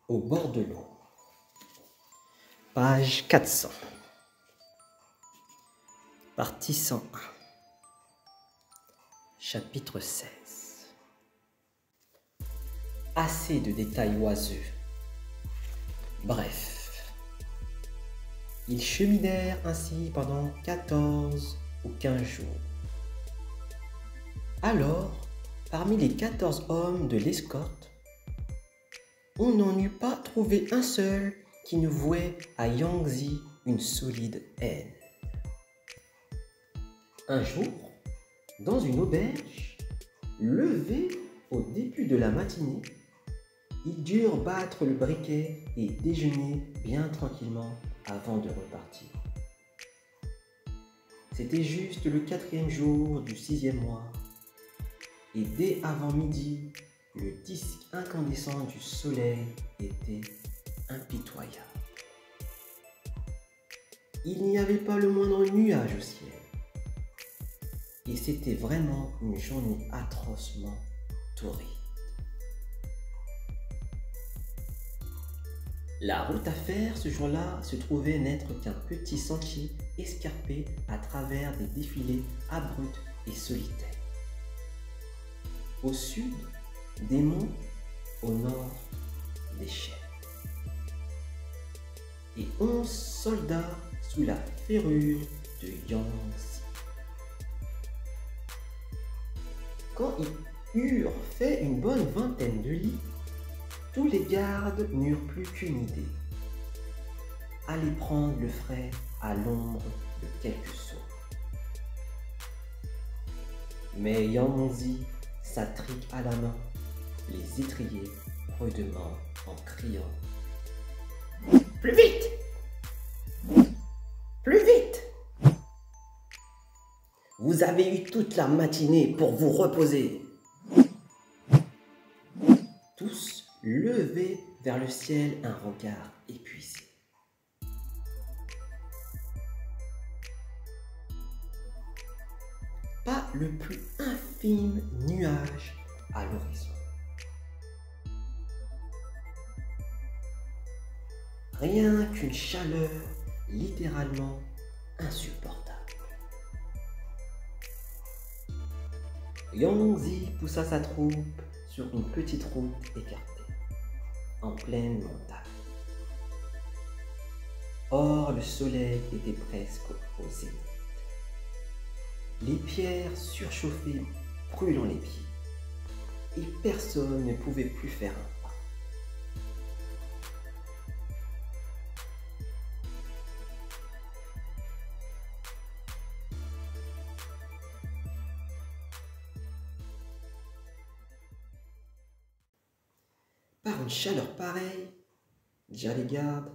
Au bord de l'eau. Page 400. Partie 101. Chapitre 16. Assez de détails oiseux. Bref. Ils cheminèrent ainsi pendant 14 ou 15 jours. Alors, parmi les 14 hommes de l'escorte, on n'en eut pas trouvé un seul qui ne vouait à Yangzi une solide haine. Un jour, dans une auberge, levés au début de la matinée, ils durent battre le briquet et déjeuner bien tranquillement avant de repartir. C'était juste le 4e jour du 6e mois, et dès avant midi, le disque incandescent du soleil était impitoyable. Il n'y avait pas le moindre nuage au ciel. Et c'était vraiment une journée atrocement torride. La route à faire ce jour-là se trouvait n'être qu'un petit sentier escarpé à travers des défilés abrupts et solitaires. Au sud, des monts, au nord, des chênes. Et 11 soldats sous la férule de Yangzi. Quand ils eurent fait une bonne vingtaine de lits, tous les gardes n'eurent plus qu'une idée. Aller prendre le frais à l'ombre de quelques sauts. Mais Yangzi, sa trique à la main, les étriers rudement en criant « Plus vite! Plus vite! Vous avez eu toute la matinée pour vous reposer. » Tous levaient vers le ciel un regard épuisé. Pas le plus infime nuage à l'horizon. Rien qu'une chaleur littéralement insupportable. Yangzi poussa sa troupe sur une petite route écartée, en pleine montagne. Or, le soleil était presque au zénith. Les pierres surchauffées brûlant les pieds, et personne ne pouvait plus faire un pas. Par une chaleur pareille, dirent les gardes,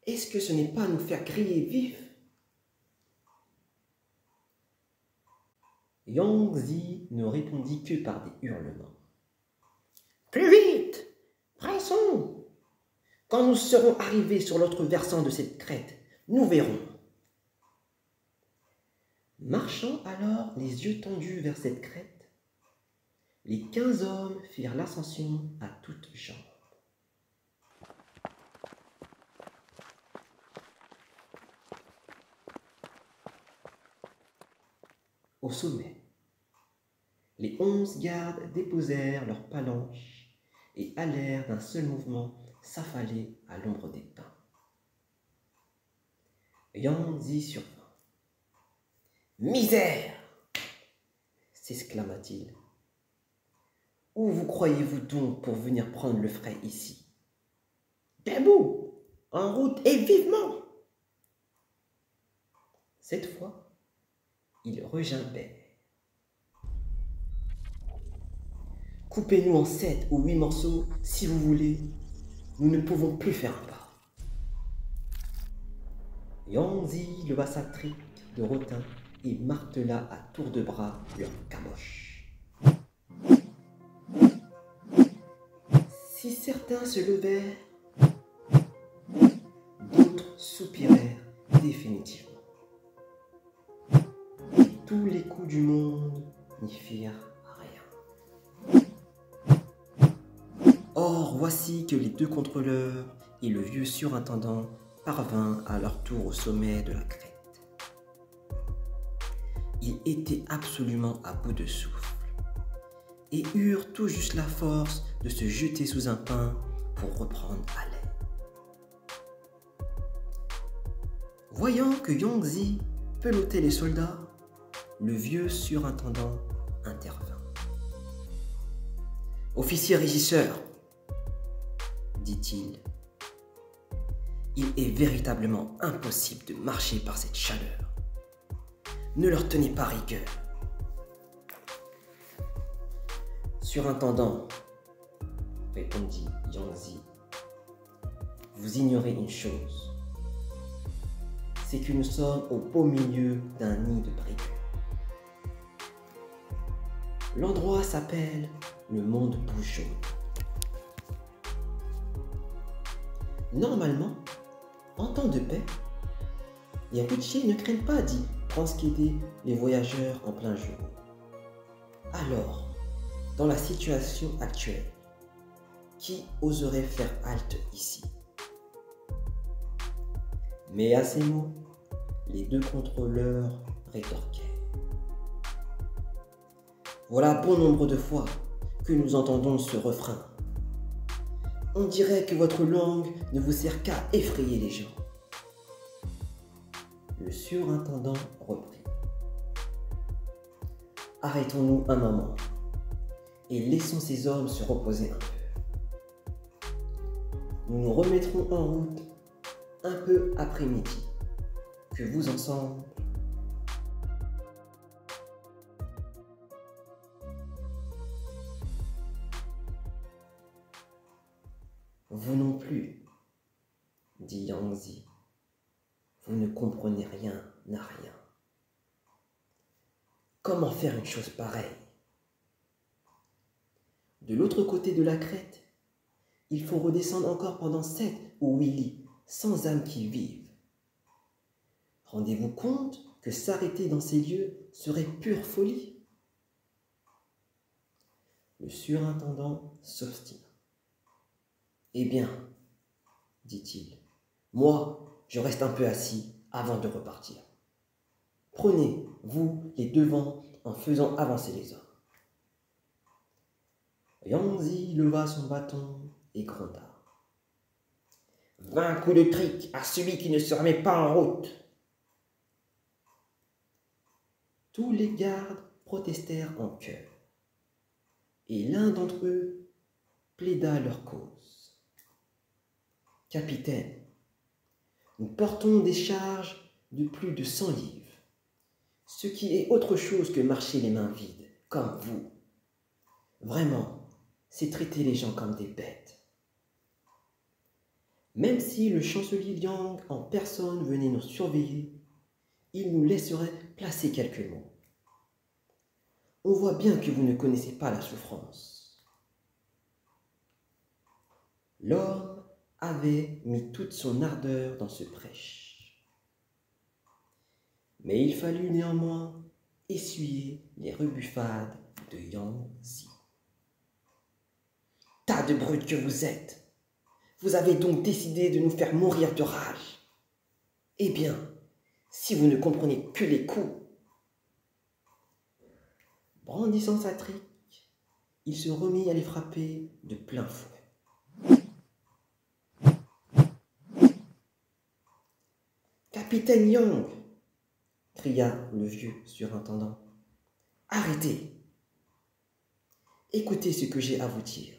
est-ce que ce n'est pas nous faire griller vifs? Yangzi ne répondit que par des hurlements. Plus vite! Pressons! Quand nous serons arrivés sur l'autre versant de cette crête, nous verrons. Marchant alors les yeux tendus vers cette crête, les 15 hommes firent l'ascension à toutes jambes. Au sommet, les 11 gardes déposèrent leurs palanches et allèrent d'un seul mouvement s'affaler à l'ombre des pins. Yangzi survint. « Misère !» s'exclama-t-il. « Où vous croyez-vous donc pour venir prendre le frais ici? Debout, en route et vivement !» Cette fois, ils regimbèrent. « Coupez-nous en 7 ou 8 morceaux si vous voulez. Nous ne pouvons plus faire un pas. » Yangzi leva sa trique de rotin et martela à tour de bras leur caboche. Si certains se levèrent, d'autres soupirèrent définitivement. Et tous les coups du monde n'y firent rien. Or, Alors voici que les deux contrôleurs et le vieux surintendant parvinrent à leur tour au sommet de la crête. Ils étaient absolument à bout de souffle et eurent tout juste la force de se jeter sous un pin pour reprendre haleine. Voyant que Yangzi pelotait les soldats, le vieux surintendant intervint. « Officier régisseur, dit-il, il est véritablement impossible de marcher par cette chaleur. Ne leur tenez pas rigueur. » Surintendant, répondit Yangzi, vous ignorez une chose, c'est que nous sommes au beau milieu d'un nid de brigands. L'endroit s'appelle le monde bouge jaune. Normalement, en temps de paix, les routiers ne craignent pas d'y transquider les voyageurs en plein jour. Alors, dans la situation actuelle, qui oserait faire halte ici? Mais à ces mots, les deux contrôleurs rétorquèrent. Voilà bon nombre de fois que nous entendons ce refrain. On dirait que votre langue ne vous sert qu'à effrayer les gens. Le surintendant reprit. Arrêtons-nous un moment et laissons ces hommes se reposer un peu. Nous nous remettrons en route un peu après-midi. Que vous ensemble. Vous non plus, dit Yangzi. Vous ne comprenez rien à rien. Comment faire une chose pareille? De l'autre côté de la crête, il faut redescendre encore pendant 7 ou 8 lits, sans âme qui vive. Rendez-vous compte que s'arrêter dans ces lieux serait pure folie? Le surintendant s'obstina. Eh bien, dit-il, moi, je reste un peu assis avant de repartir. Prenez, vous, les devants en faisant avancer les hommes. Yangzi leva son bâton et gronda. 20 coups de trique à celui qui ne se remet pas en route. Tous les gardes protestèrent en chœur, et l'un d'entre eux plaida leur cause. Capitaine, nous portons des charges de plus de 100 livres, ce qui est autre chose que marcher les mains vides, comme vous. Vraiment, c'est traiter les gens comme des bêtes. Même si le chancelier Liang en personne venait nous surveiller, il nous laisserait placer quelques mots. On voit bien que vous ne connaissez pas la souffrance. L'homme avait mis toute son ardeur dans ce prêche. Mais il fallut néanmoins essuyer les rebuffades de Yangzi. Tas de brutes que vous êtes! Vous avez donc décidé de nous faire mourir de rage. Eh bien, si vous ne comprenez que les coups. Brandissant sa trique, il se remit à les frapper de plein fouet. Capitaine Yang, cria le vieux surintendant, arrêtez. Écoutez ce que j'ai à vous dire.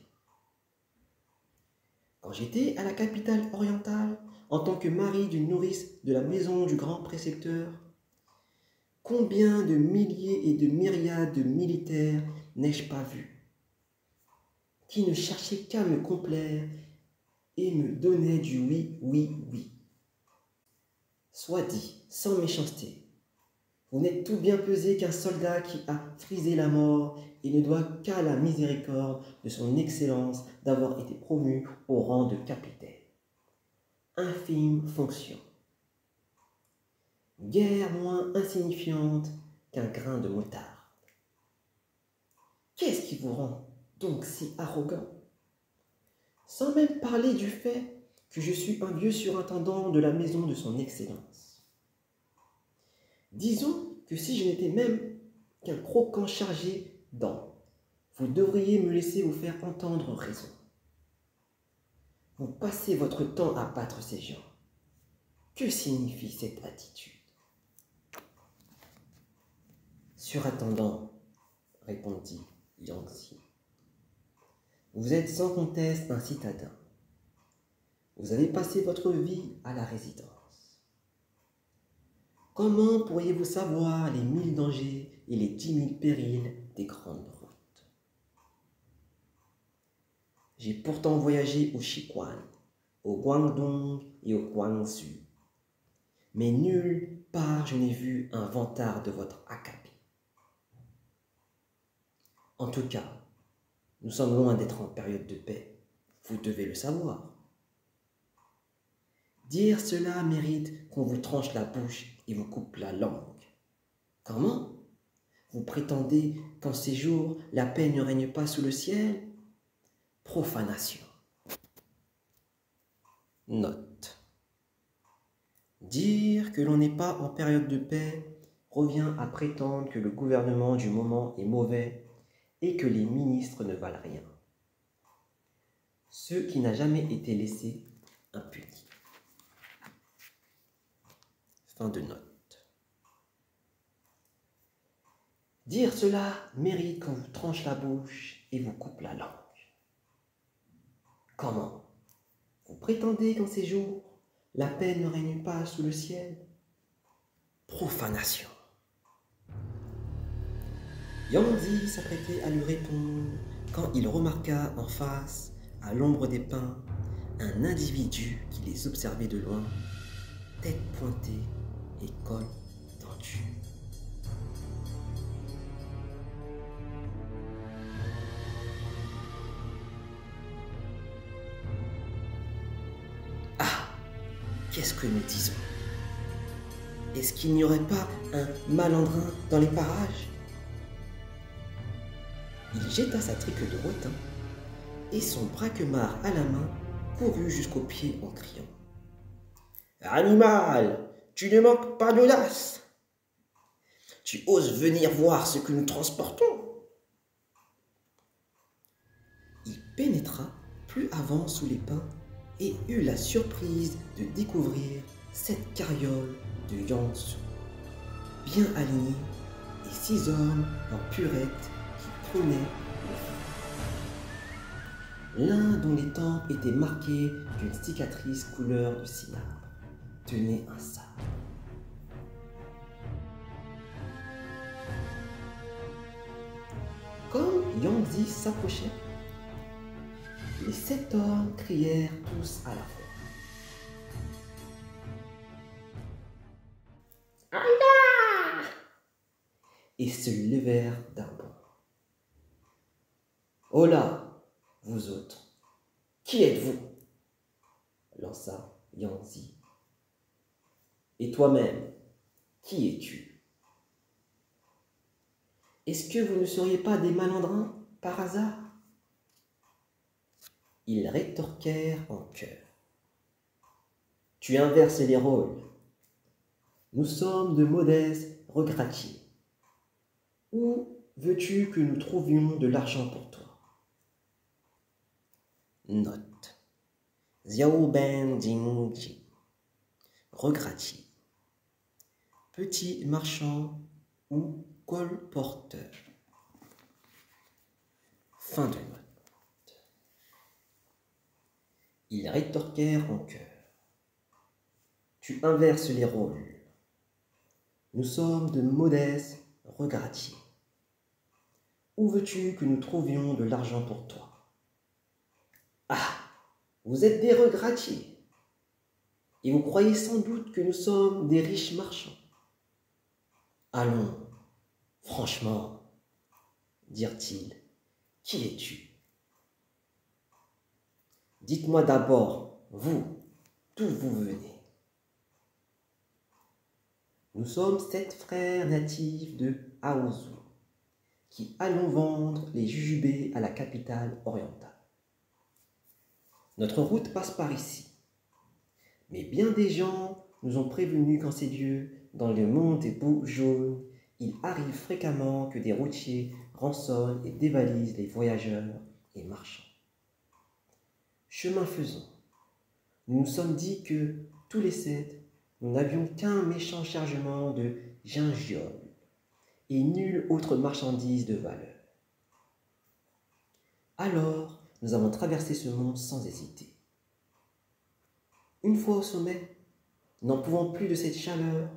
Quand j'étais à la capitale orientale, en tant que mari d'une nourrice de la maison du grand précepteur, combien de milliers et de myriades de militaires n'ai-je pas vu, qui ne cherchaient qu'à me complaire et me donnaient du oui, oui, oui. Soit dit, sans méchanceté, vous n'êtes tout bien pesé qu'un soldat qui a frisé la mort et ne doit qu'à la miséricorde de son excellence d'avoir été promu au rang de capitaine. Infime fonction. Guère moins insignifiante qu'un grain de moutarde. Qu'est-ce qui vous rend donc si arrogant? sans même parler du fait que je suis un vieux surintendant de la maison de son Excellence. Disons que si je n'étais même qu'un croquant chargé d'encre, vous devriez me laisser vous faire entendre raison. Vous passez votre temps à battre ces gens. Que signifie cette attitude? Surintendant, répondit Yangtze, vous êtes sans conteste un citadin. Vous avez passé votre vie à la résidence. Comment pourriez-vous savoir les 1000 dangers et les 10 000 périls des grandes routes? J'ai pourtant voyagé au Sichuan, au Guangdong et au Guangzhou, mais nulle part je n'ai vu un vantard de votre acabit. En tout cas, nous sommes loin d'être en période de paix. Vous devez le savoir. Dire cela mérite qu'on vous tranche la bouche et vous coupe la langue. Comment? Vous prétendez qu'en ces jours, la paix ne règne pas sous le ciel? Profanation. Note. Dire que l'on n'est pas en période de paix revient à prétendre que le gouvernement du moment est mauvais et que les ministres ne valent rien. Ce qui n'a jamais été laissé impuni. Fin de note. Dire cela mérite qu'on vous tranche la bouche et vous coupe la langue. Comment? Vous prétendez qu'en ces jours, la paix ne règne pas sous le ciel? Profanation. Yangtze s'apprêtait à lui répondre quand il remarqua en face, à l'ombre des pins, un individu qui les observait de loin, tête pointée et col tendu. Ah, qu'est-ce que nous disons? Est-ce qu'il n'y aurait pas un malandrin dans les parages? Il jeta sa trique de rotin et son braquemar à la main courut jusqu'au pied en criant: Animal, tu ne manques pas d'audace! Tu oses venir voir ce que nous transportons? Il pénétra plus avant sous les pins et eut la surprise de découvrir cette carriole de Yangtze, bien alignée, et 6 hommes en purette qui prenaient le feu. L'un dont les tempes étaient marquées d'une cicatrice couleur de cinabre tenait un sabre. Comme Yangtze s'approchait, les 7 hommes crièrent tous à la fois: Allah! Et se levèrent d'un bond. Oh là, vous autres, qui êtes-vous? Lança Yangtze. Et toi-même, qui es-tu? Est-ce que vous ne seriez pas des malandrins par hasard? Ils rétorquèrent en chœur: Tu inverses les rôles. Nous sommes de modestes regrattiers. Où veux-tu que nous trouvions de l'argent pour toi? Note. Xiao Ben Jingji. Regrattier. Petit marchand ou colporteur. Fin de note. Ils rétorquèrent en chœur: Tu inverses les rôles. Nous sommes de modestes regrattiers. Où veux-tu que nous trouvions de l'argent pour toi? Ah, vous êtes des regrattiers. Et vous croyez sans doute que nous sommes des riches marchands. Allons, franchement, dirent-ils, qui es-tu? Dites-moi d'abord, vous, d'où vous venez? Nous sommes 7 frères natifs de Haozu, qui allons vendre les jujubés à la capitale orientale. Notre route passe par ici. Mais bien des gens nous ont prévenus qu'en ces lieux, dans le monde des bouts jaunes, il arrive fréquemment que des routiers rançonnent et dévalisent les voyageurs et marchands. Chemin faisant, nous nous sommes dit que, tous les 7, nous n'avions qu'un méchant chargement de gingembre et nulle autre marchandise de valeur. Alors, nous avons traversé ce monde sans hésiter. Une fois au sommet, n'en pouvant plus de cette chaleur,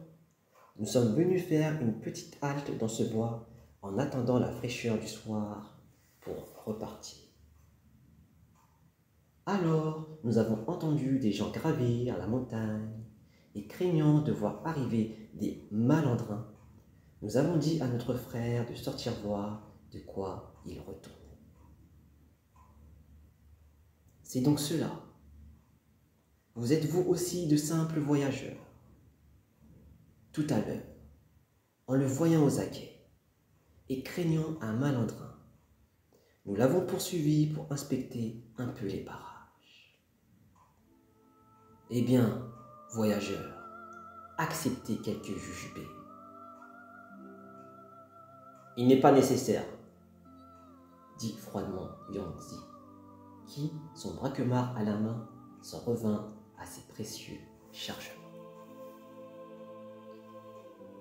nous sommes venus faire une petite halte dans ce bois en attendant la fraîcheur du soir pour repartir. Alors, nous avons entendu des gens gravir la montagne et craignant de voir arriver des malandrins, nous avons dit à notre frère de sortir voir de quoi il retournait. C'est donc cela. Vous êtes vous aussi de simples voyageurs. Tout à l'heure, en le voyant aux aguets et craignant un malandrin, nous l'avons poursuivi pour inspecter un peu les parages. Eh bien, voyageurs, acceptez quelques jujubés. Il n'est pas nécessaire, dit froidement Yangzi, qui, son braquemar à la main, s'en revint à ses précieux chargements.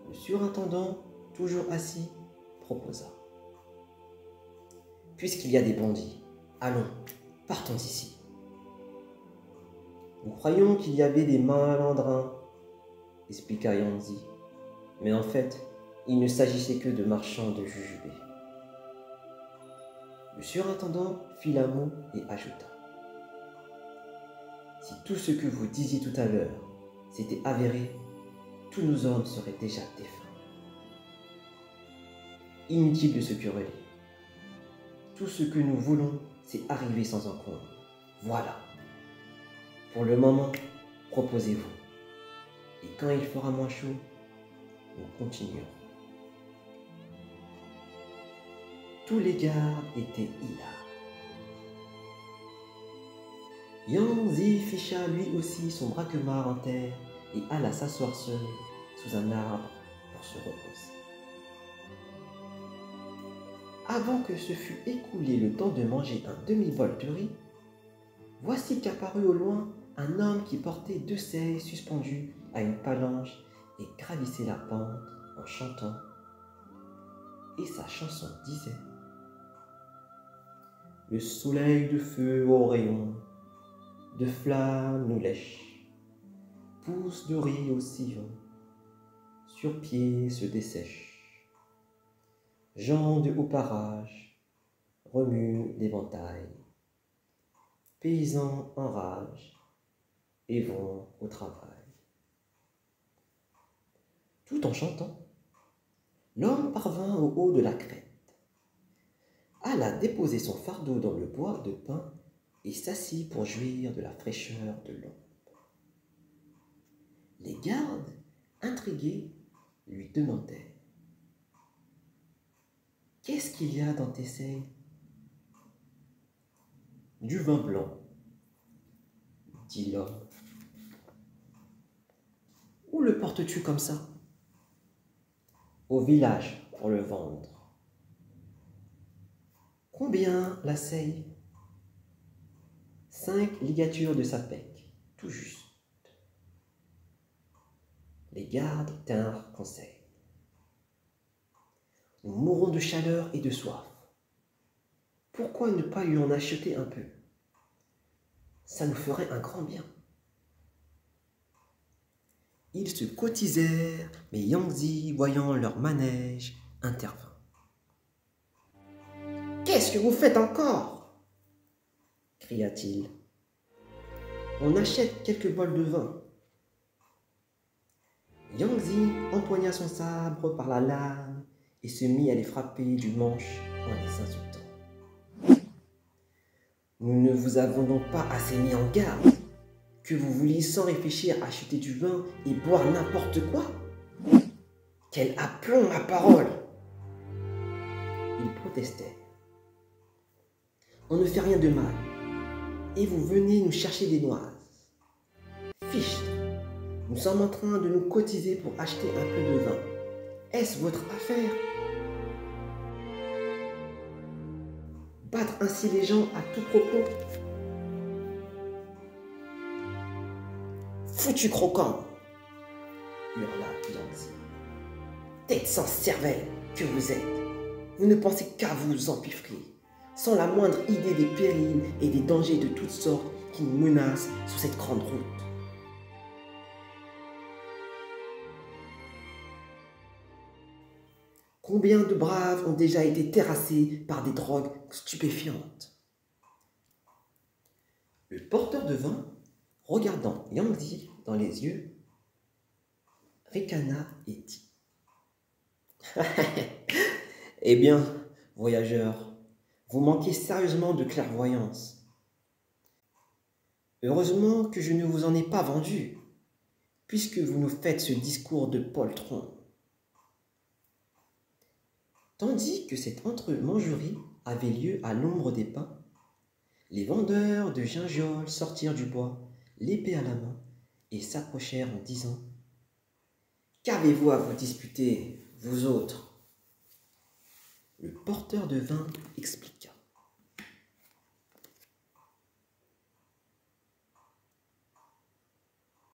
Le surintendant, toujours assis, proposa. Puisqu'il y a des bandits, allons, partons d'ici. Nous croyons qu'il y avait des malandrins, expliqua Yangzi, mais en fait, il ne s'agissait que de marchands de jujubés. Le surintendant fit la moue et ajouta. Si tout ce que vous disiez tout à l'heure s'était avéré, tous nos hommes seraient déjà défunts. Inutile de se quereller. Tout ce que nous voulons, c'est arriver sans encombre. Voilà. Pour le moment, reposez-vous. Et quand il fera moins chaud, nous continuerons. Tous les gardes étaient hilares. Yangzi ficha lui aussi son braquemar en terre et alla s'asseoir seul sous un arbre pour se reposer. Avant que se fût écoulé le temps de manger un demi-bol de riz, voici qu'apparut au loin un homme qui portait 2 selles suspendues à une palanche et gravissait la pente en chantant. Et sa chanson disait: le soleil de feu au rayon, de flammes nous lèche, pousse de riz au sillon, sur pied se dessèche. Gens de haut parage remuent l'éventail, paysans en rage et vont au travail. Tout en chantant, l'homme parvint au haut de la crête, alla déposer son fardeau dans le bois de pin et s'assit pour jouir de la fraîcheur de l'ombre. Les gardes, intrigués, lui demandèrent: « Qu'est-ce qu'il y a dans tes selles ?»« Du vin blanc, » dit l'homme. « Où le portes-tu comme ça ?»« Au village pour le vendre. »« Combien la seille ?»« 5 ligatures de sapèque, tout juste. » Les gardes tinrent conseil. « Nous mourrons de chaleur et de soif. Pourquoi ne pas lui en acheter un peu? Ça nous ferait un grand bien. » Ils se cotisèrent, mais Yangzi, voyant leur manège, intervint. « Qu'est-ce que vous faites encore ?» cria-t-il. « On achète quelques bols de vin. » Yangzi empoigna son sabre par la lame et se mit à les frapper du manche en les insultant. « Nous ne vous avons donc pas assez mis en garde que vous vouliez sans réfléchir acheter du vin et boire n'importe quoi? Quel aplomb, ma parole !» Ils protestèrent. « On ne fait rien de mal. et vous venez nous chercher des noises. Fichtre, nous sommes en train de nous cotiser pour acheter un peu de vin. Est-ce votre affaire? Battre ainsi les gens à tout propos? Foutu croquant, hurla Yangtze. Tête sans cervelle que vous êtes, vous ne pensez qu'à vous empiffrer, sans la moindre idée des périls et des dangers de toutes sortes qui nous menacent sur cette grande route. Combien de braves ont déjà été terrassés par des drogues stupéfiantes? Le porteur de vin, regardant Yangtze dans les yeux, ricana et dit: Eh bien, voyageur, vous manquez sérieusement de clairvoyance. Heureusement que je ne vous en ai pas vendu, puisque vous nous faites ce discours de poltron. Tandis que cette entre-mangerie avait lieu à l'ombre des pins, les vendeurs de gingeol sortirent du bois, l'épée à la main, et s'approchèrent en disant: Qu'avez-vous à vous disputer, vous autres? Le porteur de vin expliqua: